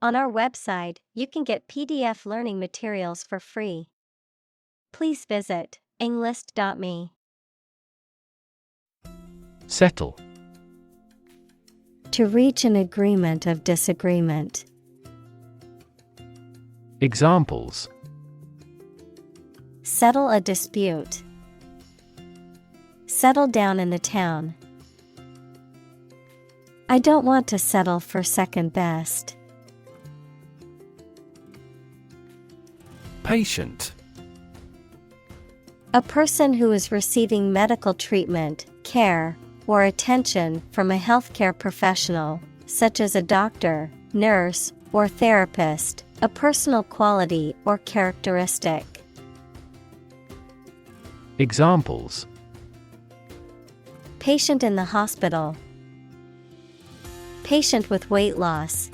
On our website, you can get PDF learning materials for free. Please visit englist.me. Settle. To reach an agreement of disagreement. Examples: Settle a dispute. Settle down in the town. I don't want to settle for second best. Patient. A person who is receiving medical treatment, care, or attention from a healthcare professional, such as a doctor, nurse, or therapist, a personal quality or characteristic. Examples: Patient in the hospital. Patient with weight loss.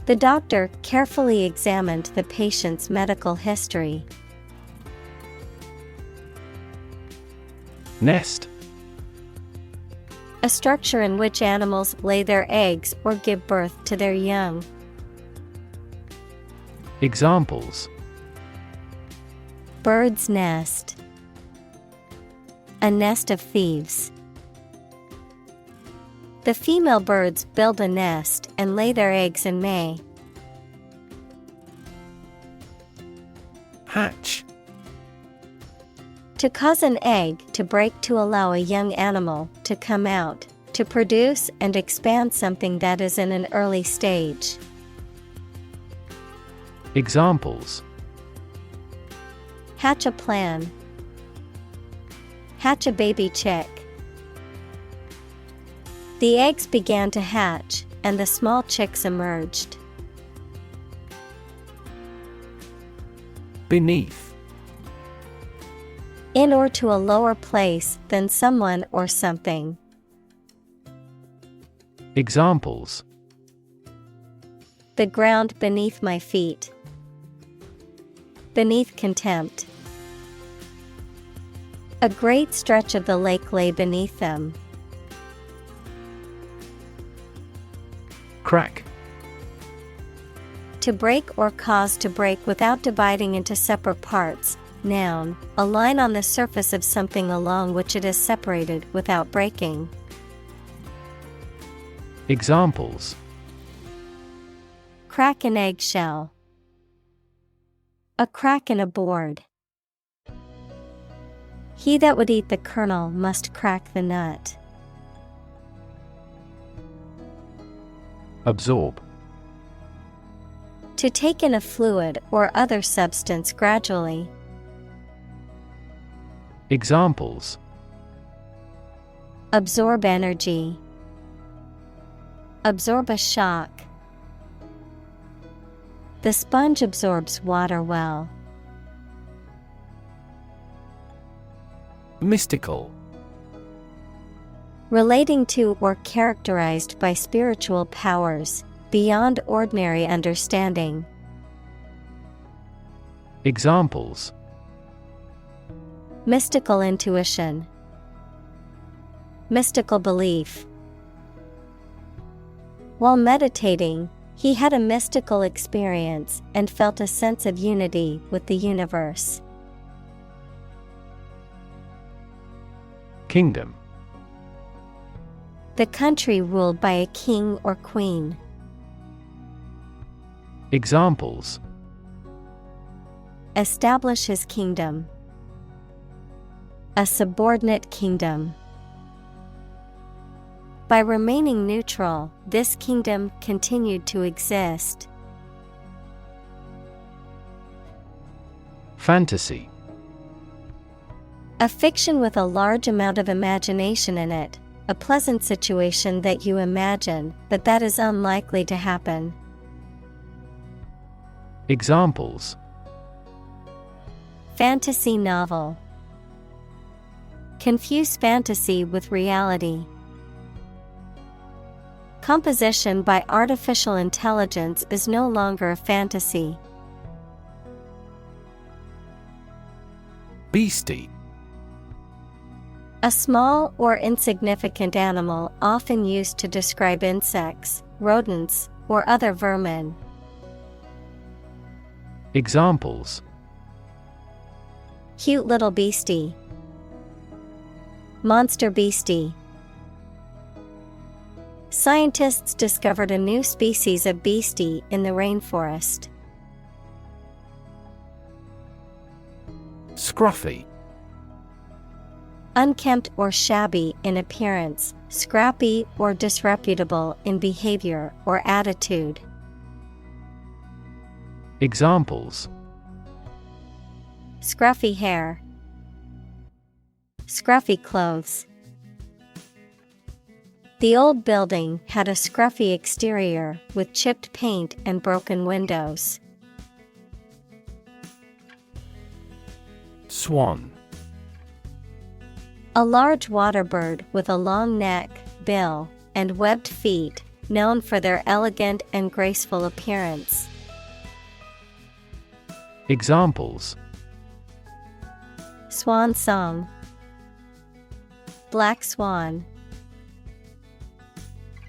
The doctor carefully examined the patient's medical history. Nest. A structure in which animals lay their eggs or give birth to their young. Examples: Bird's nest. A nest of thieves. The female birds build a nest and lay their eggs in May. Hatch. To cause an egg to break to allow a young animal to come out, to produce and expand something that is in an early stage. Examples: Hatch a plan. Hatch a baby chick. The eggs began to hatch, and the small chicks emerged. Beneath. In or to a lower place than someone or something. Examples: The ground beneath my feet. Beneath contempt. A great stretch of the lake lay beneath them. Crack. To break or cause to break without dividing into separate parts. Noun, a line on the surface of something along which it is separated without breaking. Examples: Crack an eggshell. A crack in a board. He that would eat the kernel must crack the nut. Absorb. To take in a fluid or other substance gradually. Examples: Absorb energy. Absorb a shock. The sponge absorbs water well. Mystical. Relating to or characterized by spiritual powers, beyond ordinary understanding. Examples: Mystical intuition. Mystical belief. While meditating, he had a mystical experience and felt a sense of unity with the universe. Kingdom. The country ruled by a king or queen. Examples: Establish his kingdom. A subordinate kingdom. By remaining neutral, this kingdom continued to exist. Fantasy. A fiction with a large amount of imagination in it, a pleasant situation that you imagine, but that is unlikely to happen. Examples: Fantasy novel. Confuse fantasy with reality. Composition by artificial intelligence is no longer a fantasy. Beastie. A small or insignificant animal often used to describe insects, rodents, or other vermin. Examples: Cute little beastie. Monster beastie. Scientists discovered a new species of beastie in the rainforest. Scruffy. Unkempt or shabby in appearance, scrappy or disreputable in behavior or attitude. Examples: Scruffy hair. Scruffy clothes. The old building had a scruffy exterior with chipped paint and broken windows. Swan. A large water bird with a long neck, bill, and webbed feet, known for their elegant and graceful appearance. Examples: Swan song. Black swan.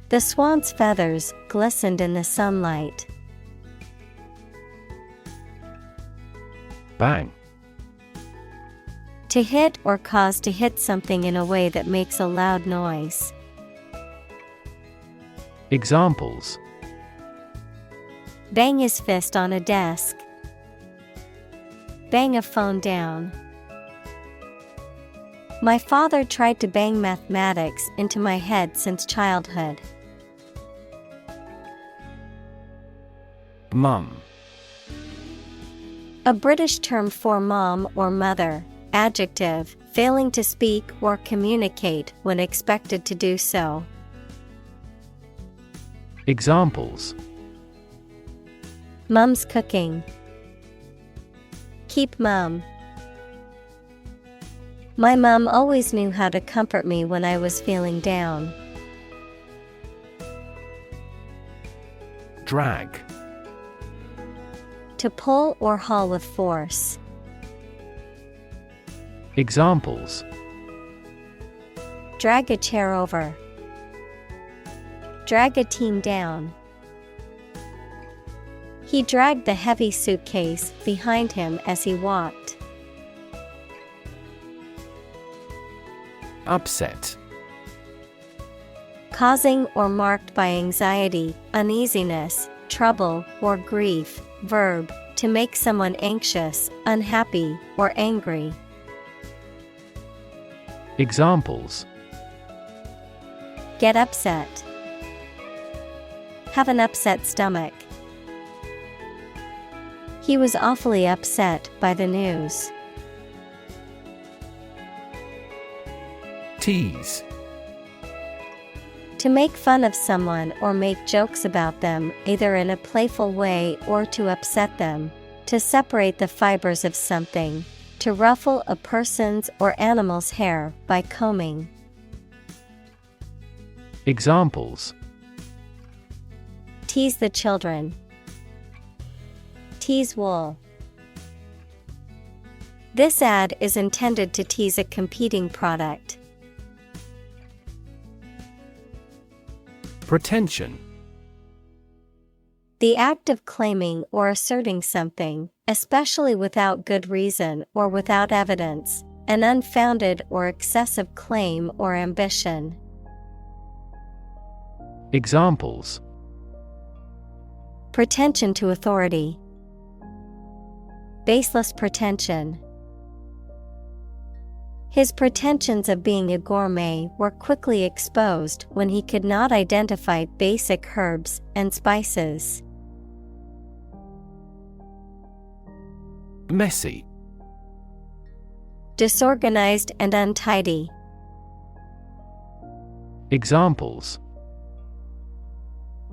The swan's feathers glistened in the sunlight. Bang. To hit or cause to hit something in a way that makes a loud noise. Examples: Bang his fist on a desk. Bang a phone down. My father tried to bang mathematics into my head since childhood. Mum. A British term for mom or mother, adjective, failing to speak or communicate when expected to do so. Examples: Mum's cooking. Keep mum. My mum always knew how to comfort me when I was feeling down. Drag. To pull or haul with force. Examples: Drag a chair over. Drag a team down. He dragged the heavy suitcase behind him as he walked. Upset. Causing or marked by anxiety, uneasiness, trouble, or grief. Verb, to make someone anxious, unhappy, or angry. Examples: Get upset. Have an upset stomach. He was awfully upset by the news. Tease. To make fun of someone or make jokes about them, either in a playful way or to upset them. To separate the fibers of something. To ruffle a person's or animal's hair by combing. Examples: Tease the children. Tease wool. This ad is intended to tease a competing product. Pretension. The act of claiming or asserting something, especially without good reason or without evidence, an unfounded or excessive claim or ambition. Examples: Pretension to authority. Baseless pretension. His pretensions of being a gourmet were quickly exposed when he could not identify basic herbs and spices. Messy. Disorganized and untidy. Examples: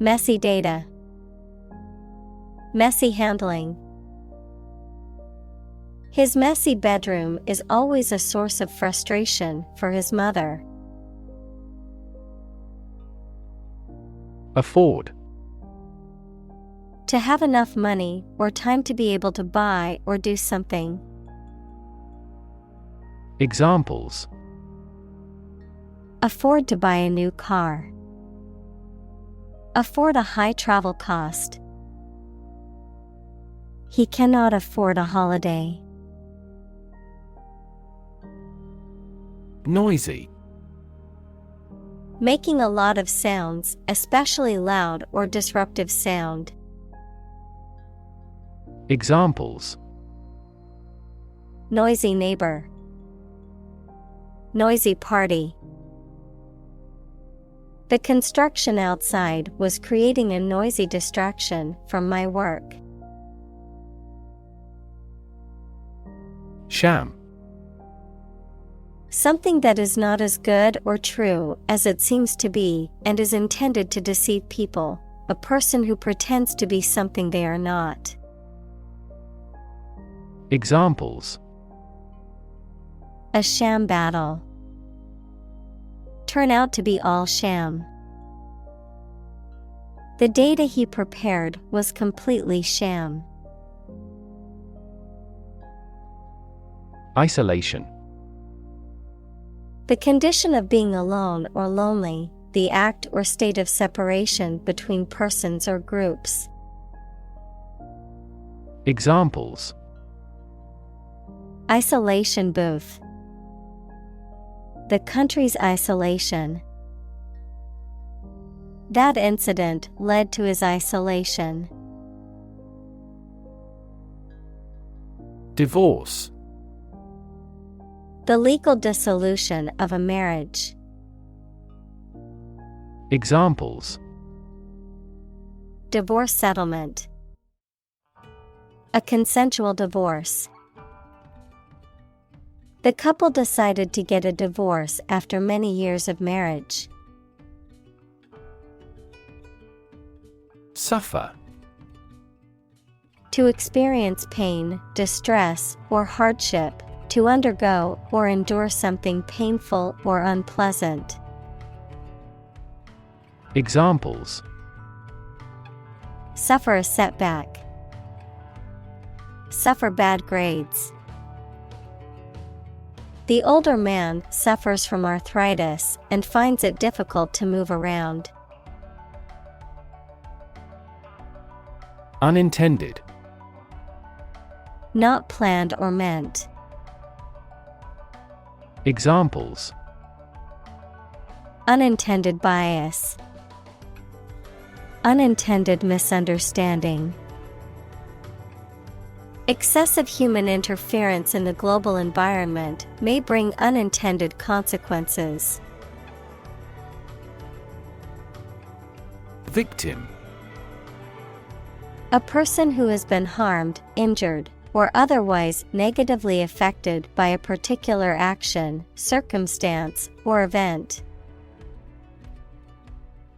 Messy data. Messy handling. His messy bedroom is always a source of frustration for his mother. Afford. To have enough money or time to be able to buy or do something. Examples: Afford to buy a new car. Afford a high travel cost. He cannot afford a holiday. Noisy. Making a lot of sounds, especially loud or disruptive sound. Examples: Noisy neighbor. Noisy party. The construction outside was creating a noisy distraction from my work. Sham. Something that is not as good or true as it seems to be and is intended to deceive people, a person who pretends to be something they are not. Examples: A sham battle. Turn out to be all sham. The data he prepared was completely sham. Isolation. The condition of being alone or lonely, the act or state of separation between persons or groups. Examples: Isolation booth. The country's isolation. That incident led to his isolation. Divorce. The legal dissolution of a marriage. Examples: Divorce settlement. A consensual divorce. The couple decided to get a divorce after many years of marriage. Suffer. To experience pain, distress, or hardship, to undergo or endure something painful or unpleasant. Examples: Suffer a setback. Suffer bad grades. The older man suffers from arthritis and finds it difficult to move around. Unintended. Not planned or meant. Examples: Unintended bias. Unintended misunderstanding. Excessive human interference in the global environment may bring unintended consequences. Victim. A person who has been harmed, injured, or otherwise negatively affected by a particular action, circumstance, or event.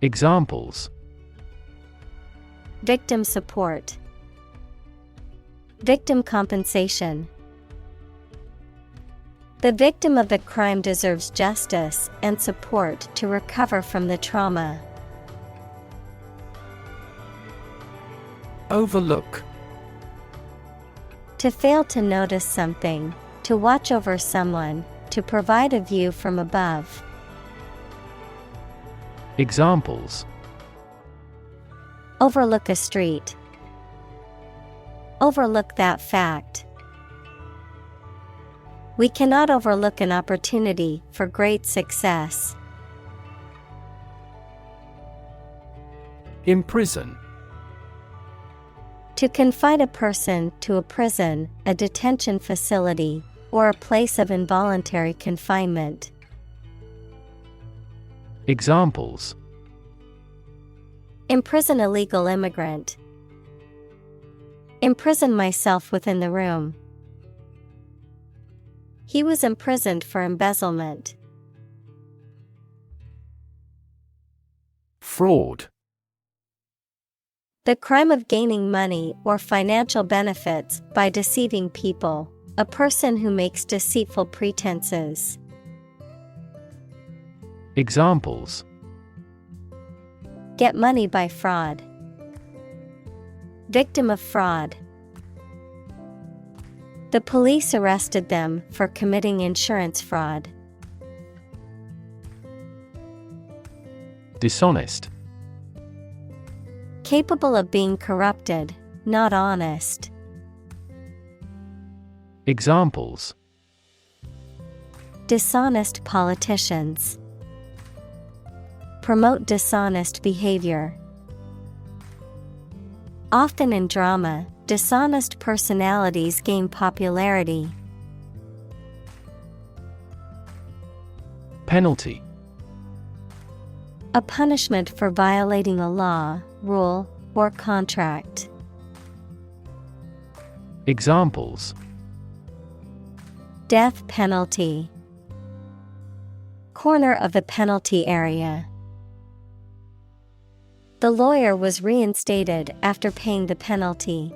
Examples: Victim support. Victim compensation. The victim of the crime deserves justice and support to recover from the trauma. Overlook. To fail to notice something, to watch over someone, to provide a view from above. Examples: Overlook a street. Overlook that fact. We cannot overlook an opportunity for great success. Imprison. To confine a person to a prison, a detention facility, or a place of involuntary confinement. Examples: Imprison illegal immigrant. Imprison myself within the room. He was imprisoned for embezzlement. Fraud. The crime of gaining money or financial benefits by deceiving people, a person who makes deceitful pretenses. Examples: Get money by fraud. Victim of fraud. The police arrested them for committing insurance fraud. Dishonest. Capable of being corrupted, not honest. Examples: Dishonest politicians. Promote dishonest behavior. Often in drama, dishonest personalities gain popularity. Penalty: A punishment for violating a law, rule, or contract. Examples: Death penalty. Corner of the penalty area. The lawyer was reinstated after paying the penalty.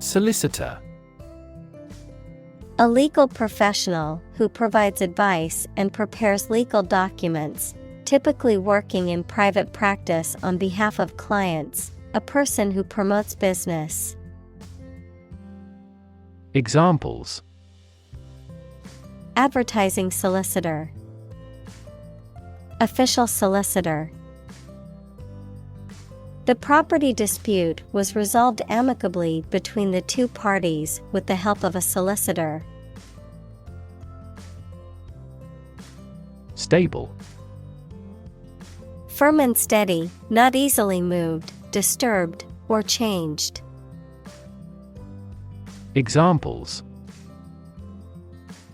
Solicitor: A legal professional who provides advice and prepares legal documents, typically working in private practice on behalf of clients, a person who promotes business. Examples: Advertising solicitor. Official solicitor. The property dispute was resolved amicably between the two parties with the help of a solicitor. Stable: Firm and steady, not easily moved, disturbed, or changed. Examples: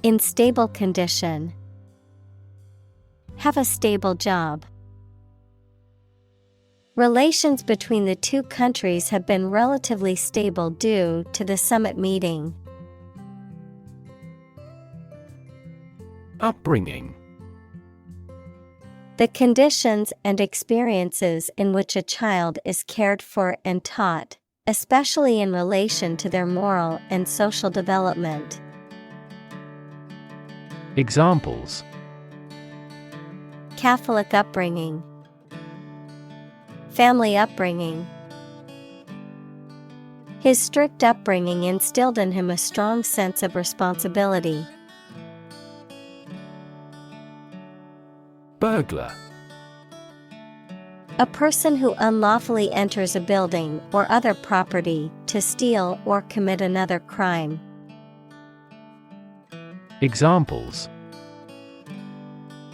In stable condition. Have a stable job. Relations between the two countries have been relatively stable due to the summit meeting. Upbringing: The conditions and experiences in which a child is cared for and taught, especially in relation to their moral and social development. Examples: Catholic upbringing. Family upbringing. His strict upbringing instilled in him a strong sense of responsibility. Burglar: A person who unlawfully enters a building or other property to steal or commit another crime. Examples: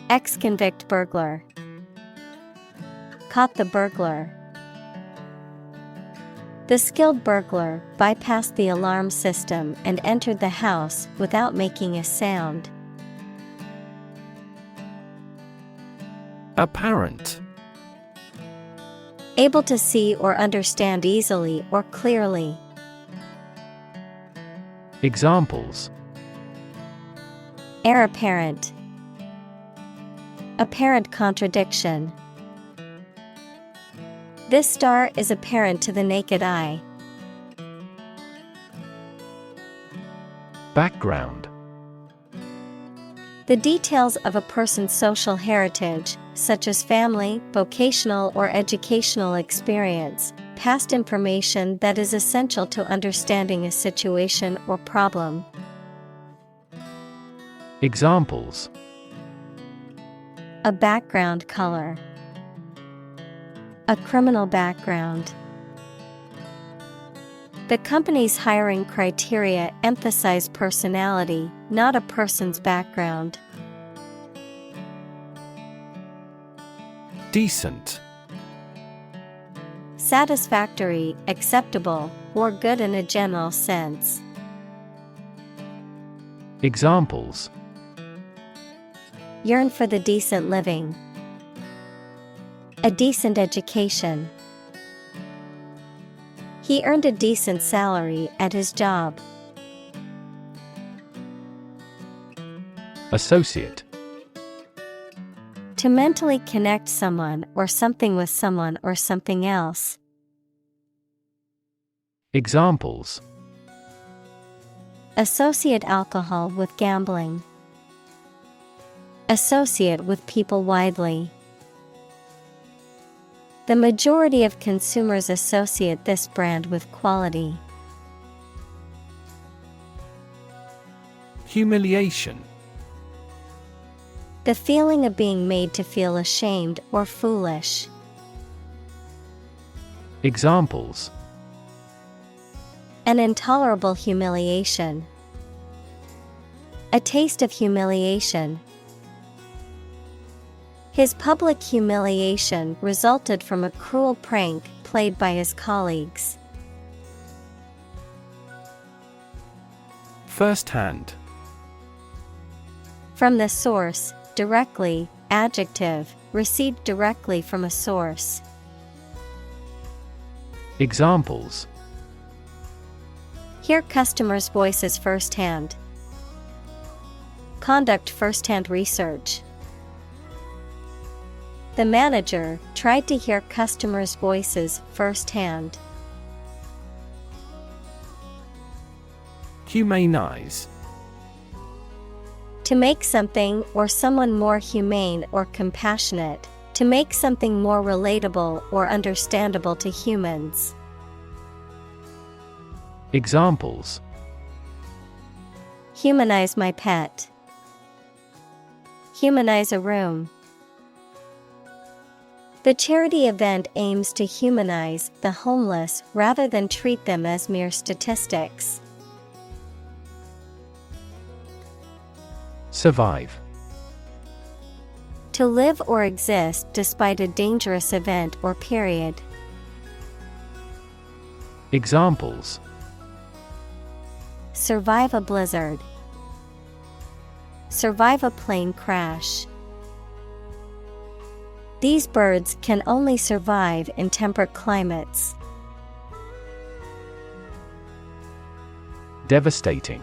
Ex-convict burglar. Caught the burglar. The skilled burglar bypassed the alarm system and entered the house without making a sound. Apparent: Able to see or understand easily or clearly. Examples: Heir apparent. Apparent contradiction. This star is apparent to the naked eye. Background: The details of a person's social heritage, such as family, vocational or educational experience, past information that is essential to understanding a situation or problem. Examples: A background color. A criminal background. The company's hiring criteria emphasize personality, not a person's background. Decent: Satisfactory, acceptable, or good in a general sense. Examples: Yearn for the decent living. A decent education. He earned a decent salary at his job. Associate: To mentally connect someone or something with someone or something else. Examples: Associate alcohol with gambling. Associate with people widely. The majority of consumers associate this brand with quality. Humiliation: The feeling of being made to feel ashamed or foolish. Examples: An intolerable humiliation. A taste of humiliation. His public humiliation resulted from a cruel prank played by his colleagues. First-hand. From the source, directly, adjective, received directly from a source. Examples: Hear customers' voices firsthand. Conduct firsthand research. The manager tried to hear customers' voices firsthand. Humanize. To make something or someone more humane or compassionate, to make something more relatable or understandable to humans. Examples: Humanize my pet. Humanize a room. The charity event aims to humanize the homeless rather than treat them as mere statistics. Survive. To live or exist despite a dangerous event or period. Examples: Survive a blizzard. Survive a plane crash. These birds can only survive in temperate climates. Devastating.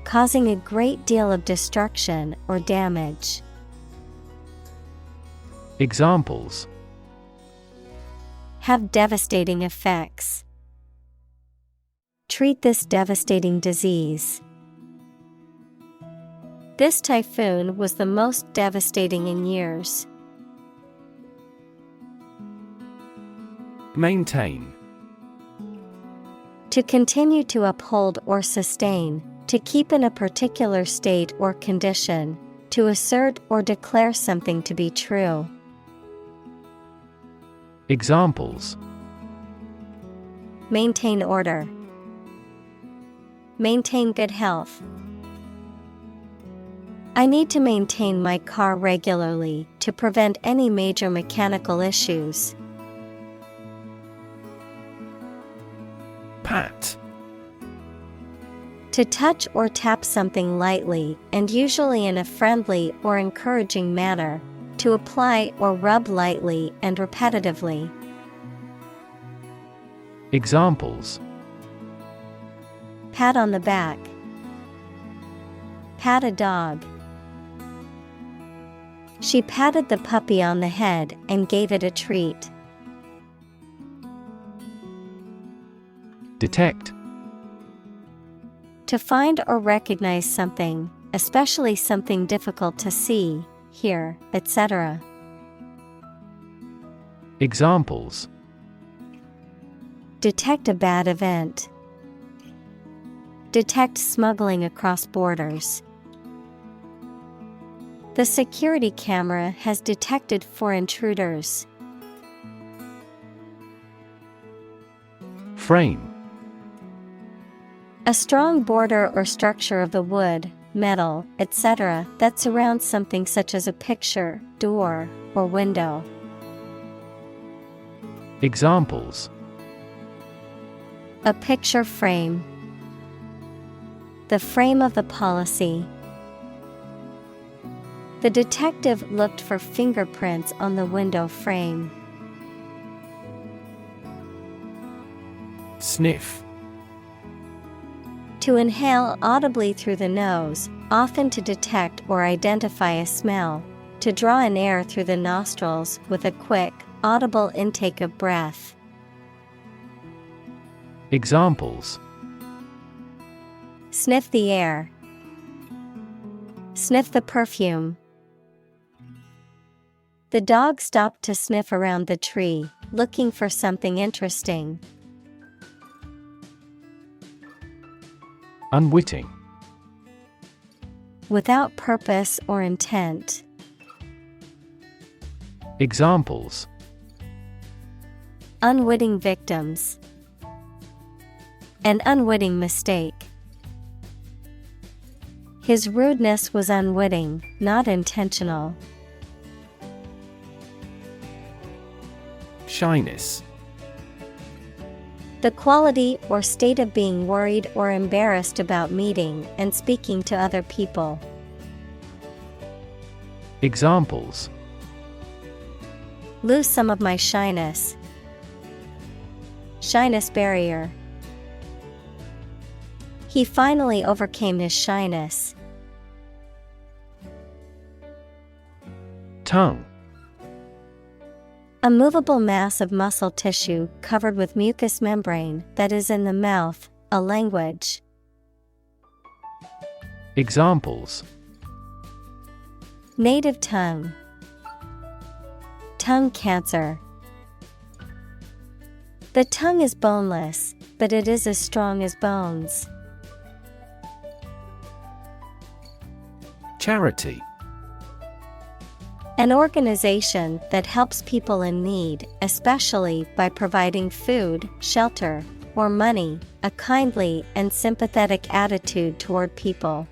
Causing a great deal of destruction or damage. Examples: Have devastating effects. Treat this devastating disease. This typhoon was the most devastating in years. Maintain. To continue to uphold or sustain, to keep in a particular state or condition, to assert or declare something to be true. Examples: Maintain order. Maintain good health. I need to maintain my car regularly to prevent any major mechanical issues. Pat. To touch or tap something lightly and usually in a friendly or encouraging manner, to apply or rub lightly and repetitively. Examples: Pat on the back. Pat a dog. She patted the puppy on the head and gave it a treat. Detect. To find or recognize something, especially something difficult to see, hear, etc. Examples: Detect a bad event. Detect smuggling across borders. The security camera has detected 4 intruders. Frame. A strong border or structure of the wood, metal, etc. that surrounds something such as a picture, door, or window. Examples: A picture frame. The frame of the policy. The detective looked for fingerprints on the window frame. Sniff. To inhale audibly through the nose, often to detect or identify a smell. To draw in air through the nostrils with a quick, audible intake of breath. Examples: Sniff the air. Sniff the perfume. The dog stopped to sniff around the tree, looking for something interesting. Unwitting. without purpose or intent. Examples: unwitting victims, an unwitting mistake. His rudeness was unwitting, not intentional. Shyness. The quality or state of being worried or embarrassed about meeting and speaking to other people. Examples: lose some of my shyness. Shyness barrier. He finally overcame his shyness. Tongue. A movable mass of muscle tissue covered with mucous membrane that is in the mouth, a language. Examples: native tongue, tongue cancer. The tongue is boneless, but it is as strong as bones. Charity. An organization that helps people in need, especially by providing food, shelter, or money, a kindly and sympathetic attitude toward people.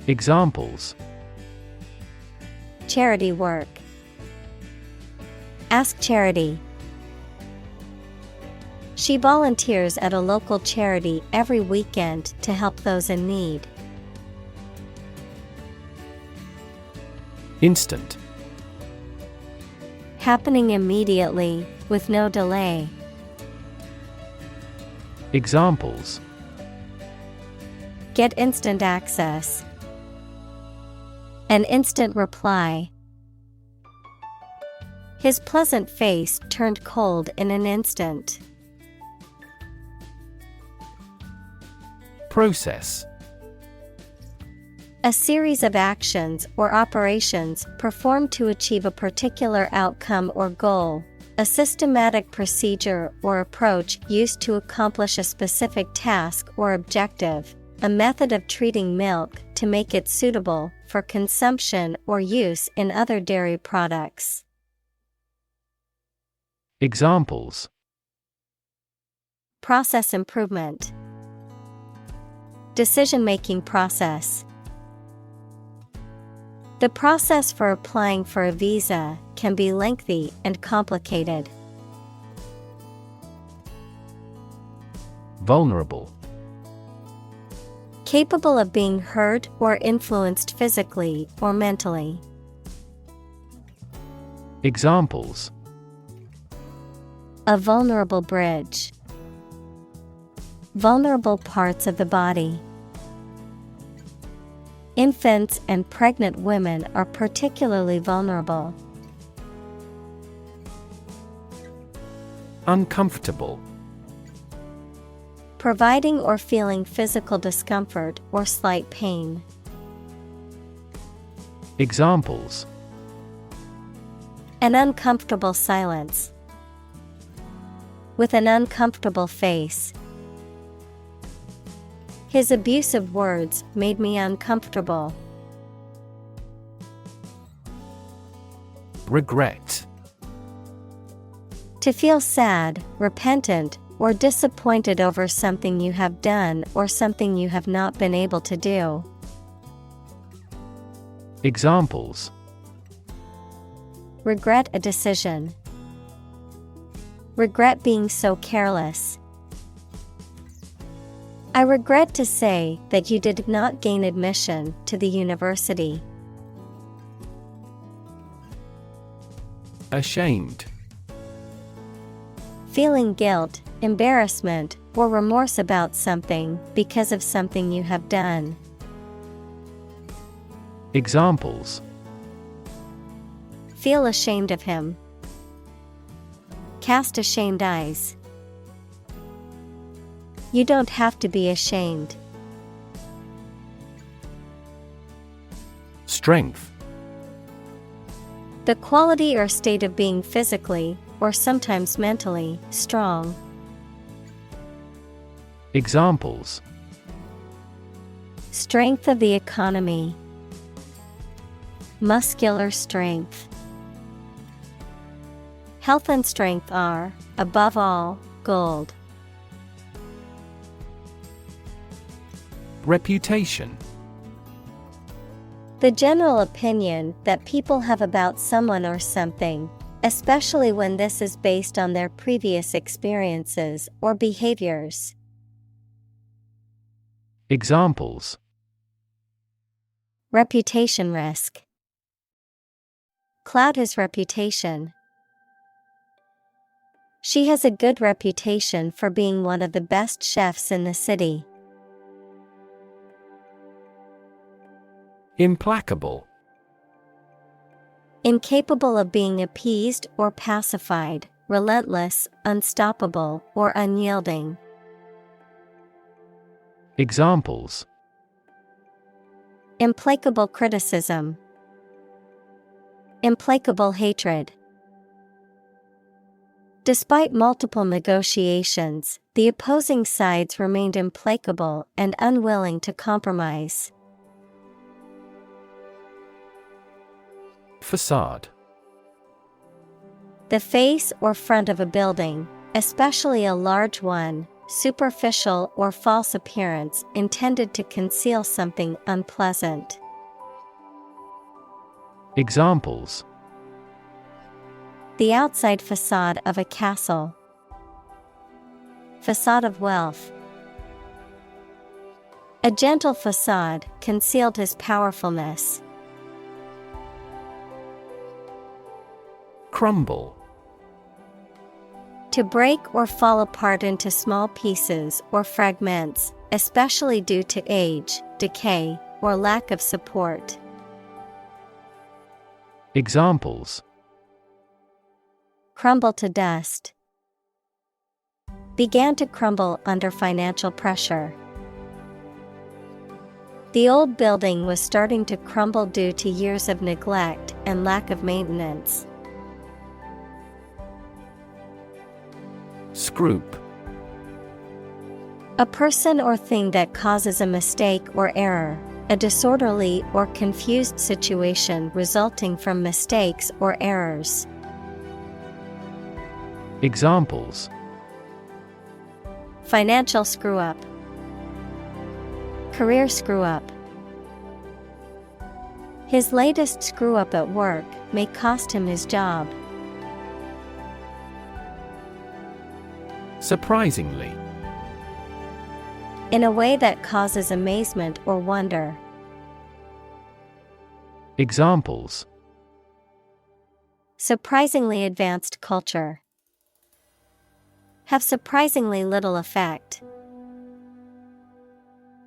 Examples: charity work. Ask charity. She volunteers at a local charity every weekend to help those in need. Instant. Happening immediately, with no delay. Examples: get instant access. An instant reply. His pleasant face turned cold in an instant. Process. A series of actions or operations performed to achieve a particular outcome or goal. A systematic procedure or approach used to accomplish a specific task or objective. A method of treating milk to make it suitable for consumption or use in other dairy products. Examples: process improvement. Decision-making process. The process for applying for a visa can be lengthy and complicated. Vulnerable. Capable of being hurt or influenced physically or mentally. Examples: a vulnerable bridge. Vulnerable parts of the body. Infants and pregnant women are particularly vulnerable. Uncomfortable. Providing or feeling physical discomfort or slight pain. Examples: an uncomfortable silence. With an uncomfortable face. His abusive words made me uncomfortable. Regret. To feel sad, repentant, or disappointed over something you have done or something you have not been able to do. Examples: regret a decision. Regret being so careless. I regret to say that you did not gain admission to the university. Ashamed. Feeling guilt, embarrassment, or remorse about something because of something you have done. Examples: feel ashamed of him. Cast ashamed eyes. You don't have to be ashamed. Strength. The quality or state of being physically, or sometimes mentally, strong. Examples: Strength of the economy. Muscular strength. Health and strength are, above all, gold. Reputation. The general opinion that people have about someone or something, especially when this is based on their previous experiences or behaviors. Examples. Reputation risk. Cloud his reputation. She has a good reputation for being one of the best chefs in the city. Implacable. Incapable of being appeased or pacified, relentless, unstoppable, or unyielding. Examples. Implacable criticism. Implacable hatred. Despite multiple negotiations, the opposing sides remained implacable and unwilling to compromise. Facade. The face or front of a building, especially a large one, superficial or false appearance intended to conceal something unpleasant. Examples. The outside facade of a castle. Facade of wealth. A gentle facade concealed his powerfulness. Crumble. To break or fall apart into small pieces or fragments, especially due to age, decay, or lack of support. Examples. Crumble to dust. Began to crumble under financial pressure. The old building was starting to crumble due to years of neglect and lack of maintenance. Scroop. A person or thing that causes a mistake or error, a disorderly or confused situation resulting from mistakes or errors. Examples. Financial screw-up. Career screw-up. His latest screw-up at work may cost him his job. Surprisingly. In a way that causes amazement or wonder. Examples. Surprisingly advanced culture. Have surprisingly little effect.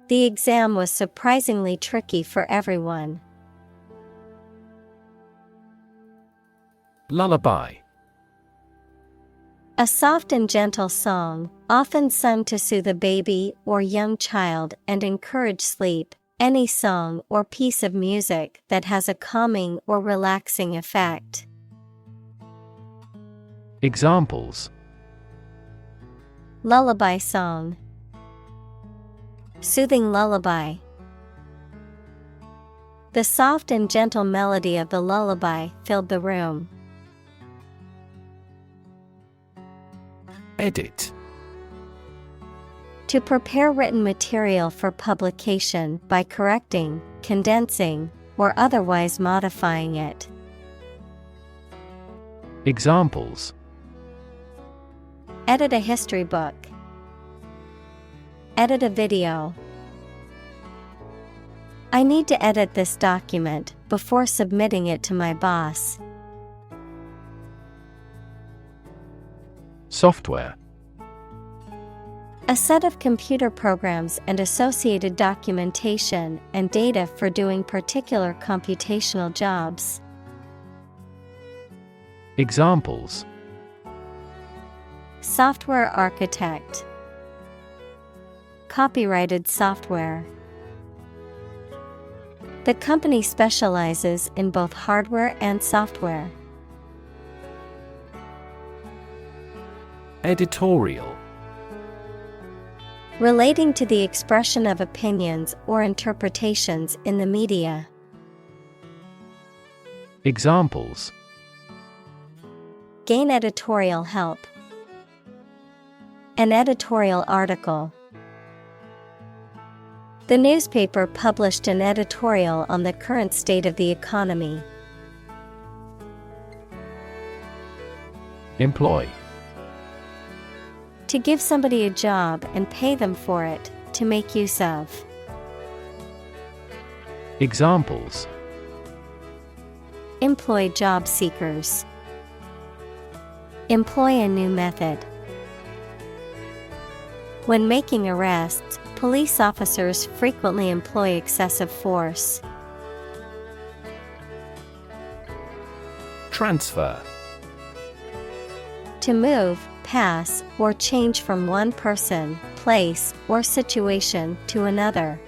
The exam was surprisingly tricky for everyone. Lullaby. A soft and gentle song, often sung to soothe a baby or young child and encourage sleep. Any song or piece of music that has a calming or relaxing effect. Examples. Lullaby song. Soothing lullaby. The soft and gentle melody of the lullaby filled the room. Edit. To prepare written material for publication by correcting, condensing, or otherwise modifying it. Examples. Edit a history book. Edit a video. I need to edit this document before submitting it to my boss. Software. A set of computer programs and associated documentation and data for doing particular computational jobs. Examples. Software architect. Copyrighted software. The company specializes in both hardware and software. Editorial. Relating to the expression of opinions or interpretations in the media. Examples: Gain editorial help. An editorial article. The newspaper published an editorial on the current state of the economy. Employ. To give somebody a job and pay them for it, to make use of. Examples: Employ job seekers. Employ a new method. When making arrests, police officers frequently employ excessive force. Transfer. To move, pass, or change from one person, place, or situation to another.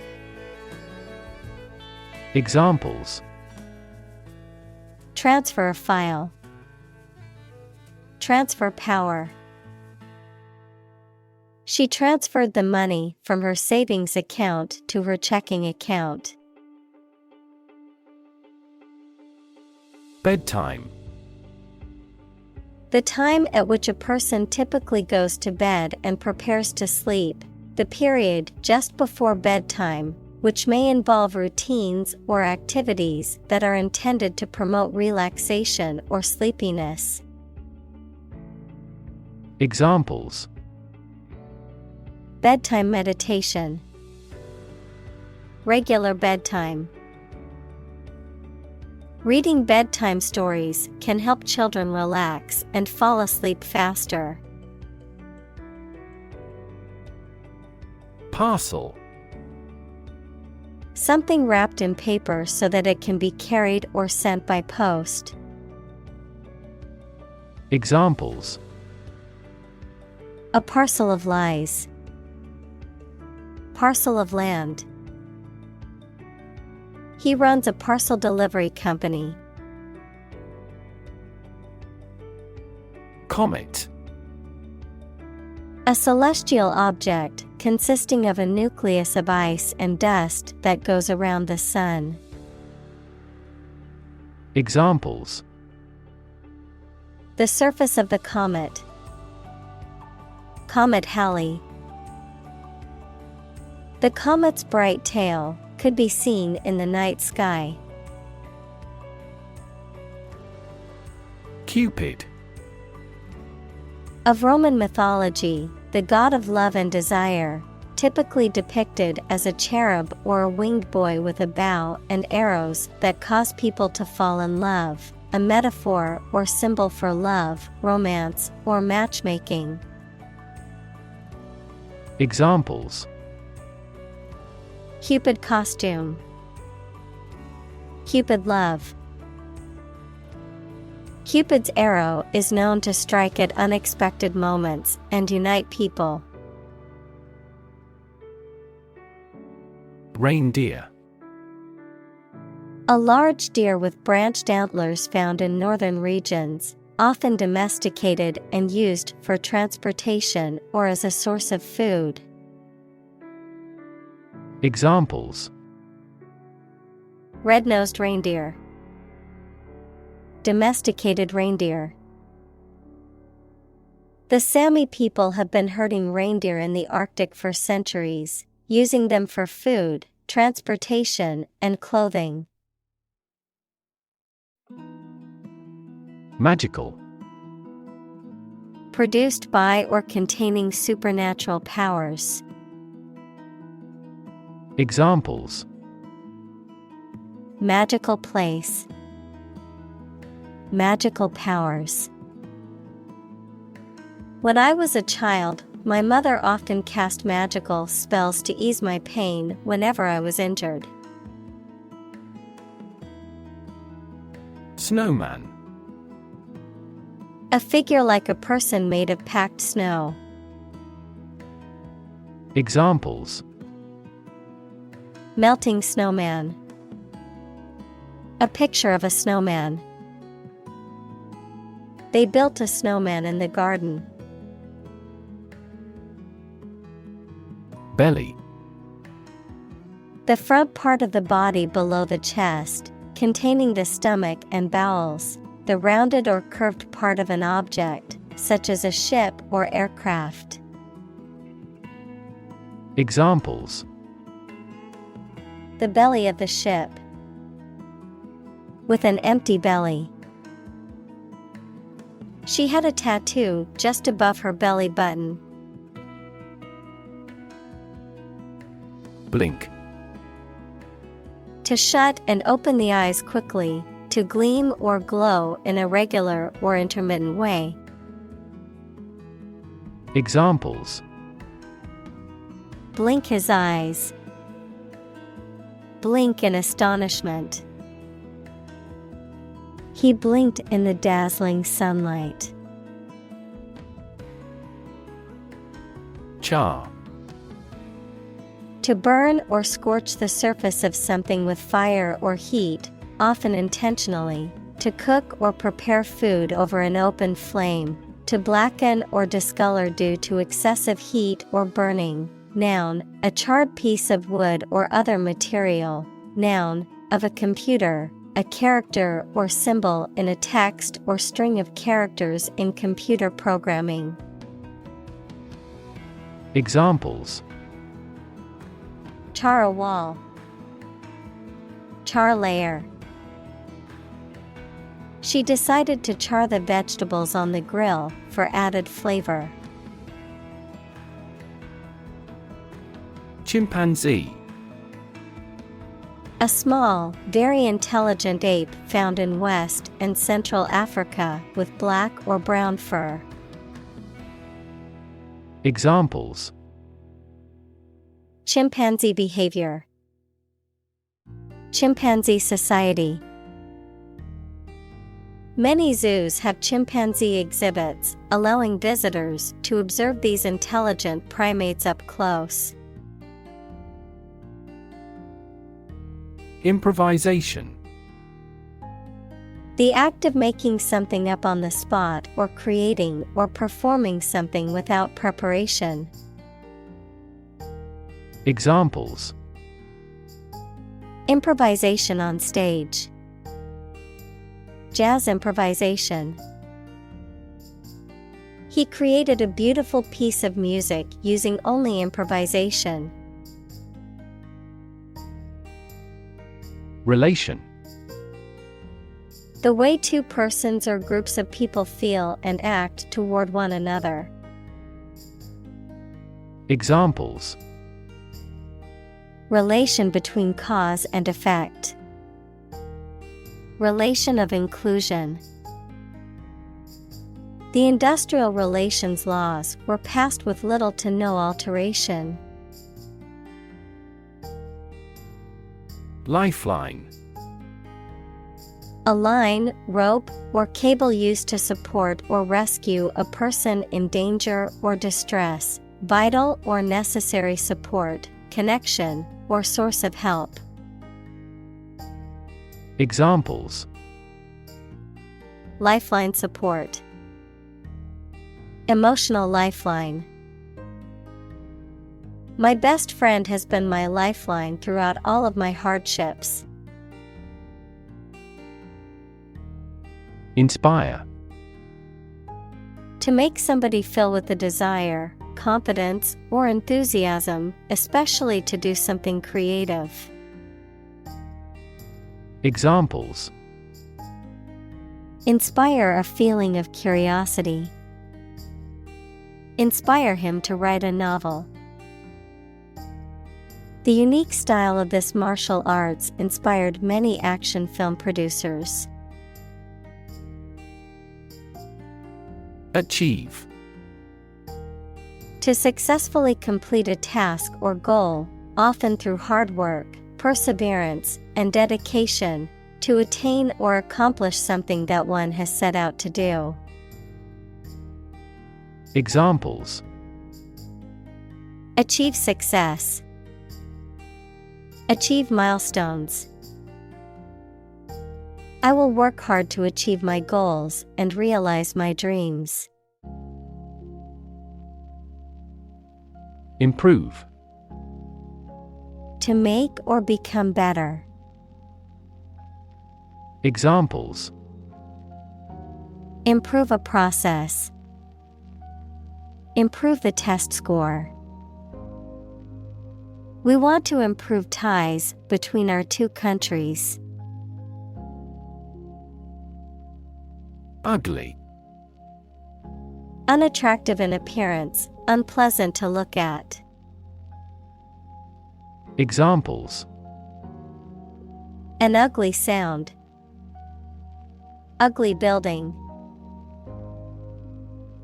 Examples: Transfer a file. Transfer power. She transferred the money from her savings account to her checking account. Bedtime. The time at which a person typically goes to bed and prepares to sleep, the period just before bedtime, which may involve routines or activities that are intended to promote relaxation or sleepiness. Examples: Bedtime meditation. Regular bedtime. Reading bedtime stories can help children relax and fall asleep faster. Parcel. Something wrapped in paper so that it can be carried or sent by post. Examples: A parcel of lies. Parcel of land. He runs a parcel delivery company. Comet. A celestial object consisting of a nucleus of ice and dust that goes around the sun. Examples: The surface of the comet. Comet Halley. The comet's bright tail could be seen in the night sky. Cupid. Of Roman mythology, the god of love and desire, typically depicted as a cherub or a winged boy with a bow and arrows that cause people to fall in love, a metaphor or symbol for love, romance, or matchmaking. Examples: Cupid costume. Cupid love. Cupid's arrow is known to strike at unexpected moments and unite people. Reindeer. A large deer with branched antlers found in northern regions, often domesticated and used for transportation or as a source of food. Examples: Red-nosed reindeer. Domesticated reindeer. The Sami people have been herding reindeer in the Arctic for centuries, using them for food, transportation, and clothing. Magical. Produced by or containing supernatural powers. Examples: Magical place. Magical powers. When I was a child, my mother often cast magical spells to ease my pain whenever I was injured. Snowman. A figure like a person made of packed snow. Examples: Melting snowman. A picture of a snowman. They built a snowman in the garden. Belly. The front part of the body below the chest, containing the stomach and bowels, the rounded or curved part of an object, such as a ship or aircraft. Examples: The belly of the ship. With an empty belly. She had a tattoo just above her belly button. Blink. To shut and open the eyes quickly, to gleam or glow in a regular or intermittent way. Examples: Blink his eyes. Blink in astonishment. He blinked in the dazzling sunlight. Char. To burn or scorch the surface of something with fire or heat, often intentionally. To cook or prepare food over an open flame. To blacken or discolor due to excessive heat or burning. Noun, a charred piece of wood or other material. Noun, of a computer, a character or symbol in a text or string of characters in computer programming. Examples: Char a wall. Char layer. She decided to char the vegetables on the grill for added flavor. Chimpanzee. A small, very intelligent ape found in West and Central Africa with black or brown fur. Examples: Chimpanzee behavior. Chimpanzee society. Many zoos have chimpanzee exhibits, allowing visitors to observe these intelligent primates up close. Improvisation. The act of making something up on the spot or creating or performing something without preparation. Examples: Improvisation on stage. Jazz improvisation. He created a beautiful piece of music using only improvisation. Relation. The way two persons or groups of people feel and act toward one another. Examples: Relation between cause and effect. Relation of inclusion. The industrial relations laws were passed with little to no alteration. Lifeline. A line, rope, or cable used to support or rescue a person in danger or distress, vital or necessary support, connection, or source of help. Examples: Lifeline support. Emotional lifeline. My best friend has been my lifeline throughout all of my hardships. Inspire. To make somebody feel with the desire, confidence, or enthusiasm, especially to do something creative. Examples: Inspire a feeling of curiosity. Inspire him to write a novel. The unique style of this martial arts inspired many action film producers. Achieve. To successfully complete a task or goal, often through hard work, perseverance, and dedication, to attain or accomplish something that one has set out to do. Examples: Achieve success. Achieve milestones. I will work hard to achieve my goals and realize my dreams. Improve. To make or become better. Examples: Improve a process. Improve the test score. We want to improve ties between our two countries. Ugly. Unattractive in appearance, unpleasant to look at. Examples: An ugly sound. Ugly building.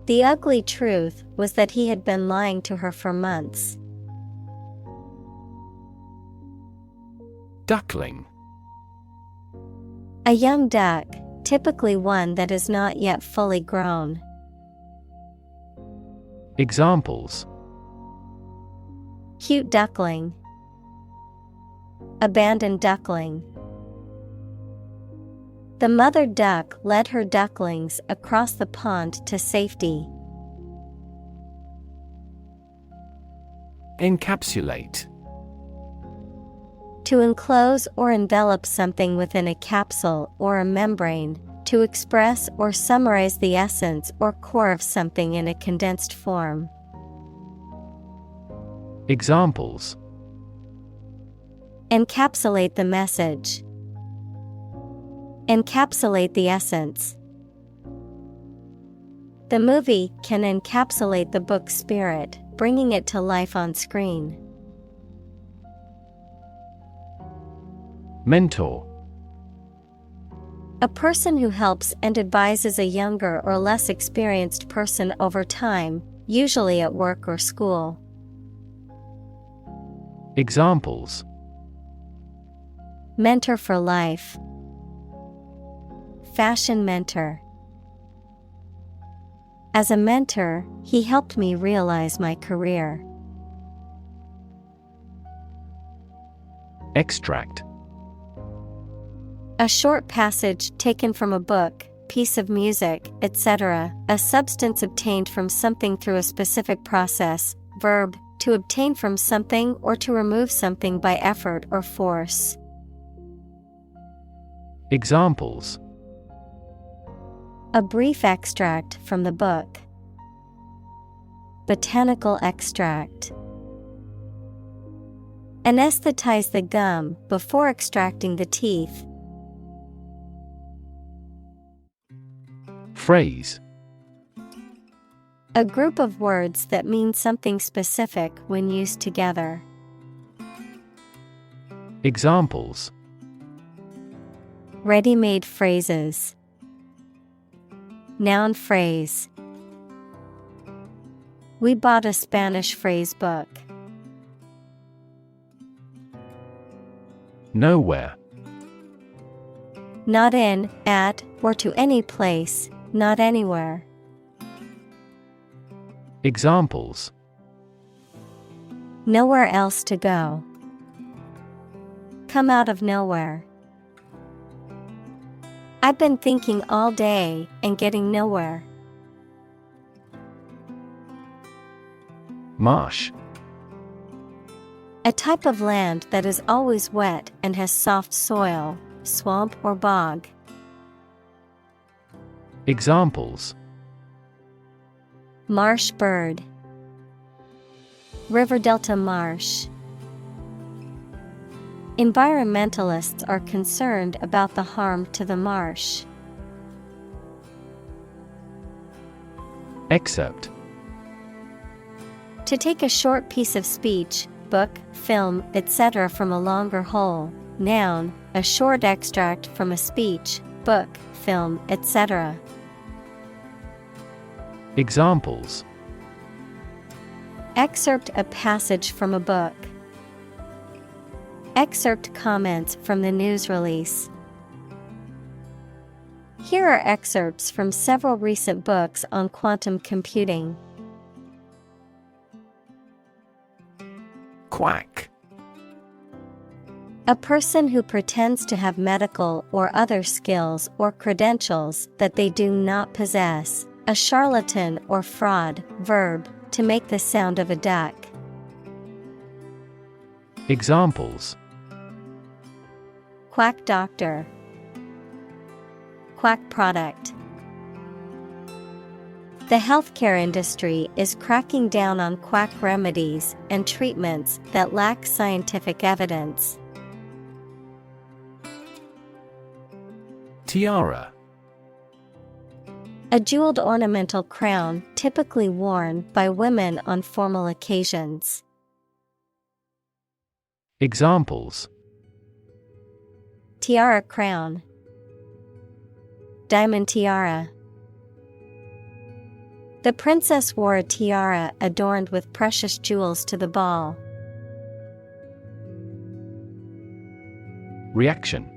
The ugly truth was that he had been lying to her for months. Duckling. A young duck, typically one that is not yet fully grown. Examples: Cute duckling. Abandoned duckling. The mother duck led her ducklings across the pond to safety. Encapsulate. To enclose or envelop something within a capsule or a membrane, to express or summarize the essence or core of something in a condensed form. Examples: Encapsulate the message. Encapsulate the essence. The movie can encapsulate the book's spirit, bringing it to life on screen. Mentor. A person who helps and advises a younger or less experienced person over time, usually at work or school. Examples: Mentor for life. Fashion mentor. As a mentor, he helped me realize my career. Extract. A short passage taken from a book, piece of music, etc., a substance obtained from something through a specific process. Verb, to obtain from something or to remove something by effort or force. Examples: A brief extract from the book. Botanical extract. Anesthetize the gum before extracting the teeth. Phrase. A group of words that mean something specific when used together. Examples: Ready-made phrases. Noun phrase. We bought a Spanish phrase book. Nowhere. Not in, at, or to any place, not anywhere. Examples: Nowhere else to go. Come out of nowhere. I've been thinking all day and getting nowhere. Marsh. A type of land that is always wet and has soft soil, swamp or bog. Examples: Marsh bird. River delta marsh. Environmentalists are concerned about the harm to the marsh. Excerpt. To take a short piece of speech, book, film, etc. from a longer whole. Noun, a short extract from a speech, book, film, etc. Examples: Excerpt a passage from a book. Excerpt comments from the news release. Here are excerpts from several recent books on quantum computing. Quack. A person who pretends to have medical or other skills or credentials that they do not possess. A charlatan or fraud. Verb, to make the sound of a duck. Examples: Quack doctor, quack product. The healthcare industry is cracking down on quack remedies and treatments that lack scientific evidence. Tiara. A jeweled ornamental crown typically worn by women on formal occasions. Examples: Tiara crown, diamond tiara. The princess wore a tiara adorned with precious jewels to the ball. Reaction.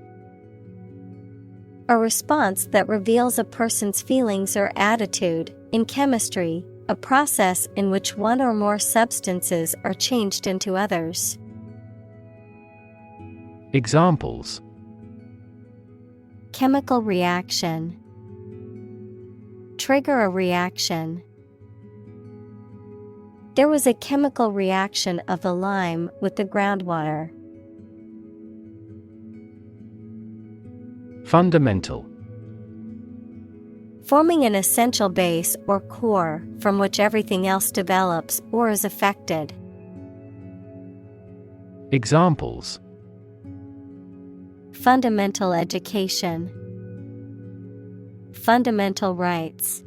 A response that reveals a person's feelings or attitude. In chemistry, a process in which one or more substances are changed into others. Examples: Chemical reaction. Trigger a reaction. There was a chemical reaction of the lime with the groundwater. Fundamental. Forming an essential base or core from which everything else develops or is affected. Examples: Fundamental education. Fundamental rights.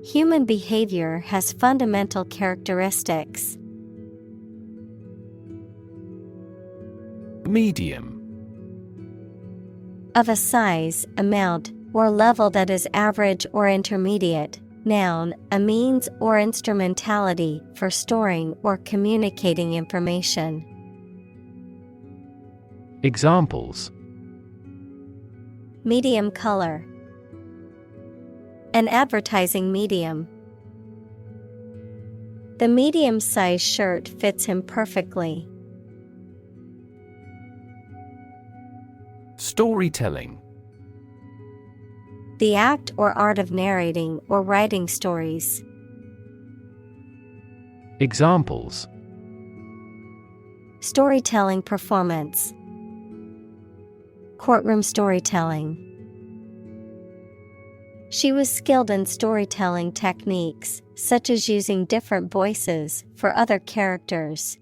Human behavior has fundamental characteristics. Medium. Of a size, amount, or level that is average or intermediate. Noun, a means or instrumentality for storing or communicating information. Examples: Medium color. An advertising medium. The medium-sized shirt fits him perfectly. Storytelling. The act or art of narrating or writing stories. Examples: Storytelling performance. Courtroom storytelling. She was skilled in storytelling techniques, such as using different voices for other characters.